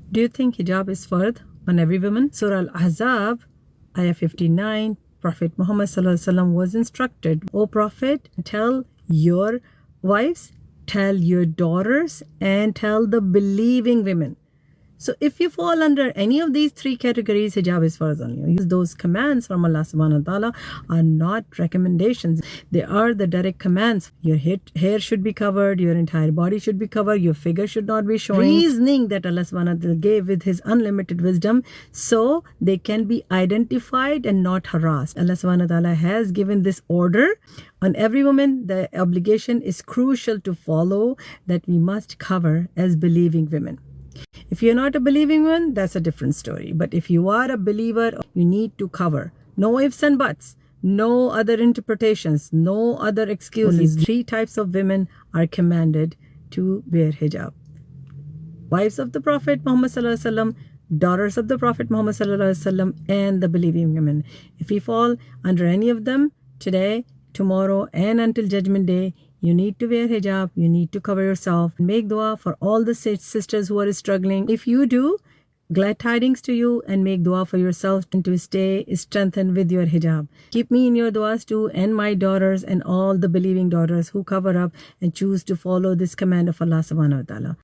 Do you think hijab is fard on every woman? Surah Al-Ahzab, Ayah 59, Prophet Muhammed was instructed, O Prophet, tell your wives, tell your daughters, and tell the believing women. So if you fall under any of these three categories, hijab is farz on you. Those commands from Allah subhanahu wa ta'ala are not recommendations. They are the direct commands. Your hair should be covered, your entire body should be covered, your figure should not be showing. Reasoning that Allah subhanahu wa ta'ala gave with His unlimited wisdom so they can be identified and not harassed. Allah subhanahu wa ta'ala has given this order on every woman. The obligation is crucial to follow, that we must cover as believing women. If you're not a believing one, that's a different story. But if you are a believer, you need to cover. No ifs and buts. No other interpretations. No other excuses. Only three types of women are commanded to wear hijab. Wives of the Prophet Muhammad sallallahu alaihi wasallam, daughters of the Prophet Muhammad sallallahu alaihi wasallam, and the believing women. If we fall under any of them today, tomorrow, and until Judgment Day, you need to wear hijab, you need to cover yourself. Make dua for all the sisters who are struggling. If you do, glad tidings to you, and make dua for yourself and to stay strengthened with your hijab. Keep me in your duas too, and my daughters and all the believing daughters who cover up and choose to follow this command of Allah subhanahu wa ta'ala.